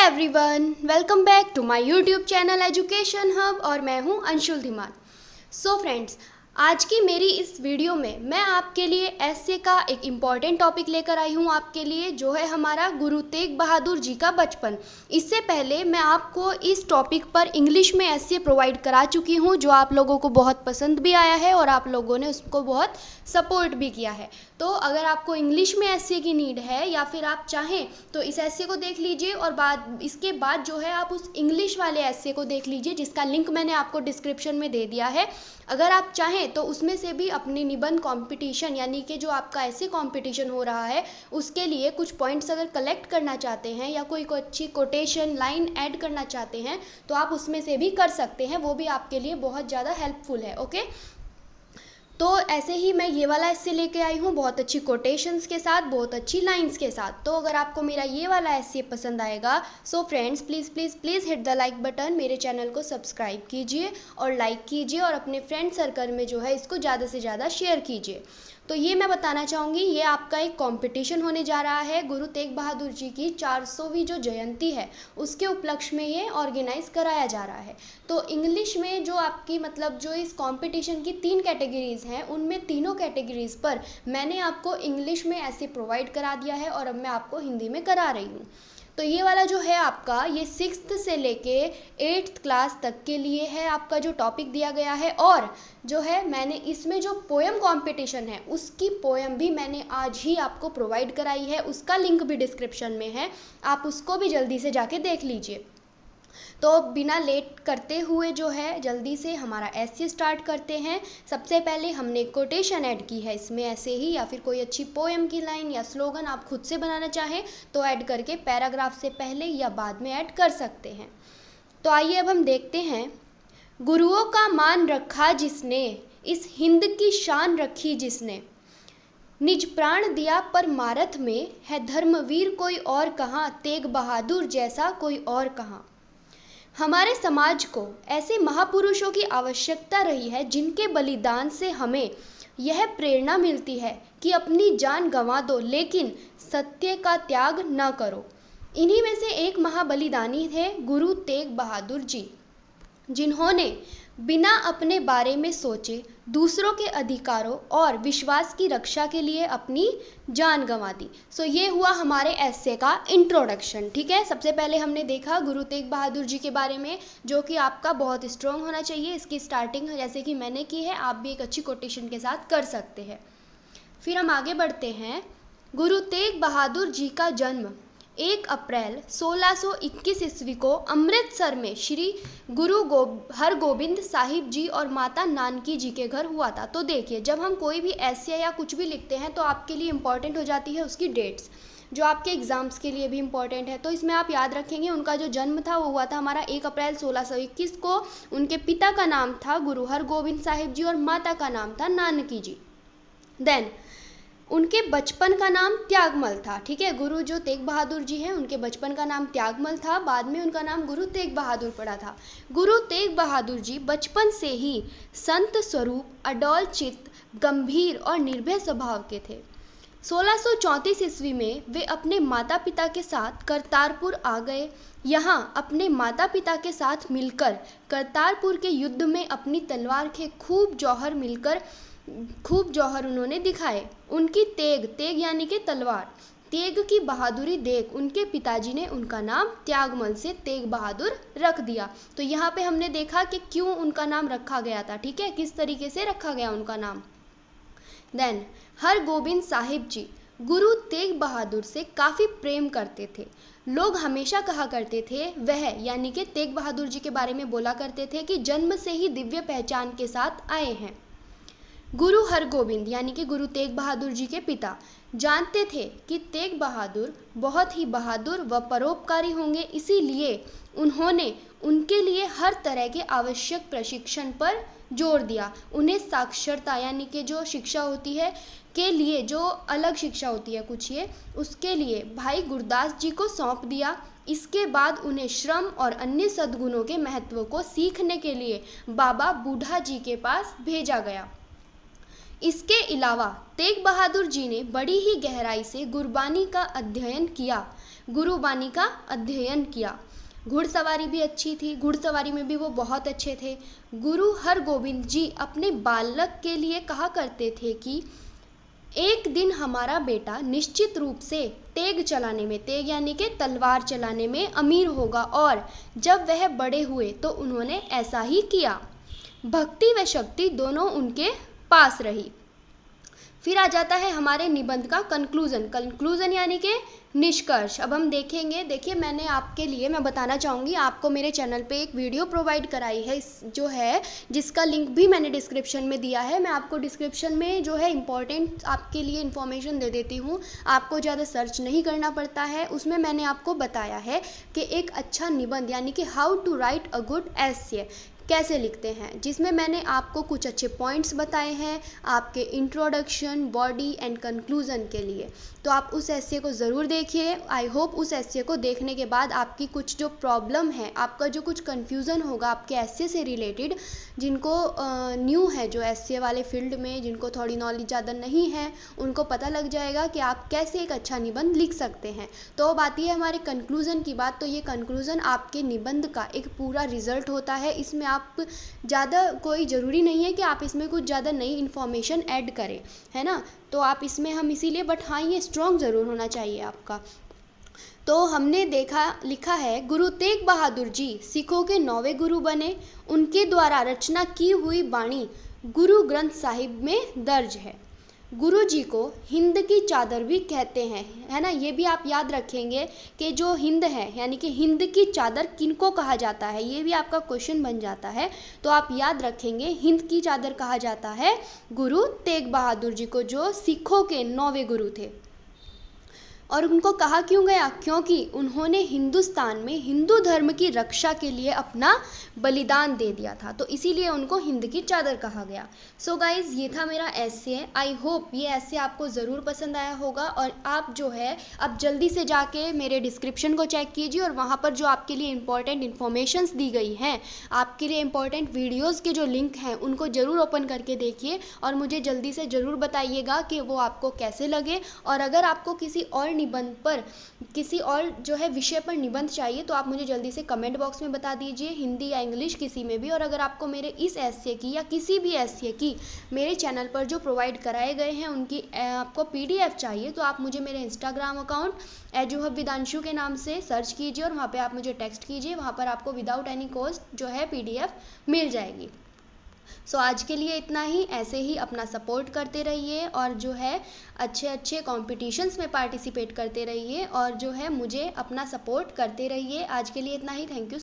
Everyone, welcome back to my YouTube channel Education Hub और मैं हूं अंशुल धीमान। सो फ्रेंड्स, आज की मेरी इस वीडियो में मैं आपके लिए ऐसे का एक इम्पॉर्टेंट टॉपिक लेकर आई हूं आपके लिए, जो है हमारा गुरु तेग बहादुर जी का बचपन। इससे पहले मैं आपको इस टॉपिक पर इंग्लिश में ऐसे प्रोवाइड करा चुकी हूं, जो आप लोगों को बहुत पसंद भी आया है और आप लोगों ने उसको बहुत सपोर्ट भी किया है। तो अगर आपको इंग्लिश में ऐसे की नीड है या फिर आप चाहें तो इस ऐसे को देख लीजिए और इसके बाद जो है आप उस इंग्लिश वाले ऐसे को देख लीजिए, जिसका लिंक मैंने आपको डिस्क्रिप्शन में दे दिया है। अगर आप चाहें तो उसमें से भी अपनी निबंध कंपटीशन, यानी कि जो आपका ऐसे कंपटीशन हो रहा है, उसके लिए कुछ पॉइंट्स अगर कलेक्ट करना चाहते हैं या कोई अच्छी कोटेशन लाइन ऐड करना चाहते हैं तो आप उसमें से भी कर सकते हैं। वो भी आपके लिए बहुत ज़्यादा हेल्पफुल है। ओके, तो ऐसे ही मैं ये वाला ऐसे लेके आई हूँ, बहुत अच्छी कोटेशंस के साथ, बहुत अच्छी लाइंस के साथ। तो अगर आपको मेरा ये वाला ऐसे पसंद आएगा, so friends please please please hit the like button, मेरे चैनल को सब्सक्राइब कीजिए और लाइक कीजिए और अपने फ्रेंड सर्कल में जो है इसको ज़्यादा से ज़्यादा शेयर कीजिए। तो ये मैं बताना चाहूँगी, ये आपका एक कंपटीशन होने जा रहा है। गुरु तेग बहादुर जी की 400वीं जो जयंती है उसके उपलक्ष्य में ये ऑर्गेनाइज कराया जा रहा है। तो इंग्लिश में जो आपकी जो इस कंपटीशन की 3 कैटेगरीज हैं, उनमें तीनों कैटेगरीज पर मैंने आपको इंग्लिश में ऐसे प्रोवाइड करा दिया है और अब मैं आपको हिंदी में करा रही हूँ। तो ये वाला जो है आपका, ये 6th से लेके 8th क्लास तक के लिए है आपका जो टॉपिक दिया गया है। और जो है मैंने इसमें जो पोएम कंपटीशन है उसकी पोएम भी मैंने आज ही आपको प्रोवाइड कराई है, उसका लिंक भी डिस्क्रिप्शन में है, आप उसको भी जल्दी से जाके देख लीजिए। तो बिना लेट करते हुए जो है जल्दी से हमारा ऐसे स्टार्ट करते हैं। सबसे पहले हमने कोटेशन ऐड की है इसमें ऐसे ही, या फिर कोई अच्छी पोएम की लाइन या स्लोगन आप खुद से बनाना चाहें तो ऐड करके पैराग्राफ से पहले या बाद में ऐड कर सकते हैं। तो आइए अब हम देखते हैं। गुरुओं का मान रखा जिसने, इस हिंद की शान रखी जिसने, निज प्राण दिया पर मारत में, है धर्मवीर कोई और कहाँ, तेग बहादुर जैसा कोई और कहाँ। हमारे समाज को ऐसे महापुरुषों की आवश्यकता रही है जिनके बलिदान से हमें यह प्रेरणा मिलती है कि अपनी जान गंवा दो लेकिन सत्य का त्याग न करो। इन्हीं में से एक महाबलिदानी थे गुरु तेग बहादुर जी, जिन्होंने बिना अपने बारे में सोचे दूसरों के अधिकारों और विश्वास की रक्षा के लिए अपनी जान गंवा दी। सो ये हुआ हमारे ऐसे का इंट्रोडक्शन। ठीक है, सबसे पहले हमने देखा गुरु तेग बहादुर जी के बारे में, जो कि आपका बहुत स्ट्रॉन्ग होना चाहिए। इसकी स्टार्टिंग जैसे कि मैंने की है, आप भी एक अच्छी कोटेशन के साथ कर सकते हैं। फिर हम आगे बढ़ते हैं। गुरु तेग बहादुर जी का जन्म 1 अप्रैल 1621 ईस्वी को अमृतसर में श्री गुरु हरगोबिंद साहिब जी और माता नानकी जी के घर हुआ था। तो देखिए, जब हम कोई भी ऐसे या कुछ भी लिखते हैं तो आपके लिए इम्पॉर्टेंट हो जाती है उसकी डेट्स, जो आपके एग्जाम्स के लिए भी इम्पॉर्टेंट है। तो इसमें आप याद रखेंगे उनका जो जन्म था वो हुआ था हमारा 1 अप्रैल 1621 को। उनके पिता का नाम था गुरु हरगोबिंद साहिब जी और माता का नाम था नानकी जी। देन उनके बचपन का नाम त्यागमल था। ठीक है, गुरु जो तेग बहादुर जी हैं उनके बचपन का नाम त्यागमल था, बाद में उनका नाम गुरु तेग बहादुर पड़ा था। गुरु तेग बहादुर जी बचपन से ही संत स्वरूप, अडौल चित्त, गंभीर और निर्भय स्वभाव के थे। 1634 ईस्वी में वे अपने माता पिता के साथ करतारपुर आ गए। यहाँ अपने माता पिता के साथ मिलकर करतारपुर के युद्ध में अपनी तलवार के खूब जौहर उन्होंने दिखाए। उनकी तेग यानी कि तलवार, तेग की बहादुरी देख उनके पिताजी ने उनका नाम त्यागमल से तेग बहादुर रख दिया। तो यहाँ पे हमने देखा कि क्यों उनका नाम रखा गया था। ठीक है, किस तरीके से रखा गया उनका नाम। देन हरगोबिंद साहिब जी गुरु तेग बहादुर से काफ़ी प्रेम करते थे। लोग हमेशा कहा करते थे, वह यानी कि तेग बहादुर जी के बारे में बोला करते थे कि जन्म से ही दिव्य पहचान के साथ आए हैं। गुरु हरगोबिंद यानी कि गुरु तेग बहादुर जी के पिता जानते थे कि तेग बहादुर बहुत ही बहादुर व परोपकारी होंगे, इसीलिए उन्होंने उनके लिए हर तरह के आवश्यक प्रशिक्षण पर जोर दिया। उन्हें साक्षरता यानी कि जो शिक्षा होती है के लिए, जो अलग शिक्षा होती है कुछ ये, उसके लिए भाई गुरदास जी को सौंप दिया। इसके बाद उन्हें श्रम और अन्य सद्गुणों के महत्व को सीखने के लिए बाबा बूढ़ा जी के पास भेजा गया। इसके अलावा तेग बहादुर जी ने बड़ी ही गहराई से गुरबानी का अध्ययन किया। गुरुबानी का अध्ययन किया। घुड़सवारी भी अच्छी थी, घुड़सवारी में भी वो बहुत अच्छे थे। गुरु हरगोविंद जी अपने बालक के लिए कहा करते थे कि एक दिन हमारा बेटा निश्चित रूप से तेग चलाने में, तेग यानी कि तलवार चलाने में अमीर होगा, और जब वह बड़े हुए तो उन्होंने ऐसा ही किया। भक्ति व शक्ति दोनों उनके पास रही। फिर आ जाता है हमारे निबंध का कंक्लूजन। कंक्लूजन यानी कि निष्कर्ष। अब हम देखेंगे, देखिए मैंने आपके लिए, मैं बताना चाहूँगी, आपको मेरे चैनल पे एक वीडियो प्रोवाइड कराई है जो है, जिसका लिंक भी मैंने डिस्क्रिप्शन में दिया है। मैं आपको डिस्क्रिप्शन में जो है इम्पॉर्टेंट आपके लिए इन्फॉर्मेशन दे देती हूँ, आपको ज़्यादा सर्च नहीं करना पड़ता है। उसमें मैंने आपको बताया है कि एक अच्छा निबंध यानी कि how to write a good essay कैसे लिखते हैं, जिसमें मैंने आपको कुछ अच्छे पॉइंट्स बताए हैं आपके इंट्रोडक्शन, बॉडी एंड कंक्लूजन के लिए। तो आप उस एसे को ज़रूर देखिए। आई होप उस एसे को देखने के बाद आपकी कुछ जो प्रॉब्लम है, आपका जो कुछ कन्फ्यूज़न होगा आपके एसे से रिलेटेड, जिनको न्यू है, जो एसे वाले फील्ड में जिनको थोड़ी नॉलेज ज़्यादा नहीं है, उनको पता लग जाएगा कि आप कैसे एक अच्छा निबंध लिख सकते हैं। तो अब आती है हमारे कंक्लूज़न की बात। तो ये कंक्लूज़न आपके निबंध का एक पूरा रिजल्ट होता है। इसमें आप ज़्यादा, कोई ज़रूरी नहीं है कि आप इसमें कुछ ज़्यादा नई इन्फॉर्मेशन ऐड करें, है ना। तो आप इसमें हम इसीलिए, बट हाँ ये स्ट्रॉन्ग ज़रूर होना चाहिए आपका। तो हमने लिखा है, गुरु तेग बहादुर जी सिखों के 9वें गुरु बने। उनके द्वारा रचना की हुई वाणी गुरु ग्रंथ साहिब में दर्ज है। गुरु जी को हिंद की चादर भी कहते हैं, है ना। ये भी आप याद रखेंगे कि जो हिंद है, यानी कि हिंद की चादर किनको कहा जाता है, ये भी आपका क्वेश्चन बन जाता है। तो आप याद रखेंगे, हिंद की चादर कहा जाता है गुरु तेग बहादुर जी को, जो सिखों के 9वें गुरु थे। और उनको कहा क्यों गया? क्योंकि उन्होंने हिंदुस्तान में हिंदू धर्म की रक्षा के लिए अपना बलिदान दे दिया था, तो इसीलिए उनको हिंद की चादर कहा गया। सो गाइज, ये था मेरा एसे। आई होप ये एसे आपको ज़रूर पसंद आया होगा, और आप जो है अब जल्दी से जाके मेरे डिस्क्रिप्शन को चेक कीजिए, और वहाँ पर जो आपके लिए इंपॉर्टेंट इन्फॉर्मेशंस दी गई हैं, आपके लिए इंपॉर्टेंट वीडियोज़ के जो लिंक हैं, उनको ज़रूर ओपन करके देखिए, और मुझे जल्दी से ज़रूर बताइएगा कि वो आपको कैसे लगे। और अगर आपको किसी और निबंध पर, किसी और जो है विषय पर निबंध चाहिए, तो आप मुझे जल्दी से कमेंट बॉक्स में बता दीजिए, हिंदी या इंग्लिश किसी में भी। और अगर आपको मेरे इस एसे की या किसी भी एसे की मेरे चैनल पर जो प्रोवाइड कराए गए हैं उनकी आपको PDF चाहिए, तो आप मुझे मेरे इंस्टाग्राम अकाउंट एजुहब विदांशु के नाम से सर्च कीजिए, और वहाँ पे आप मुझे टेक्स्ट कीजिए, वहाँ पर आपको विदाउट एनी कॉस्ट जो है PDF मिल जाएगी। सो आज के लिए इतना ही। ऐसे ही अपना सपोर्ट करते रहिए, और जो है अच्छे अच्छे कॉम्पिटिशन्स में पार्टिसिपेट करते रहिए, और जो है मुझे अपना सपोर्ट करते रहिए। आज के लिए इतना ही। Thank you.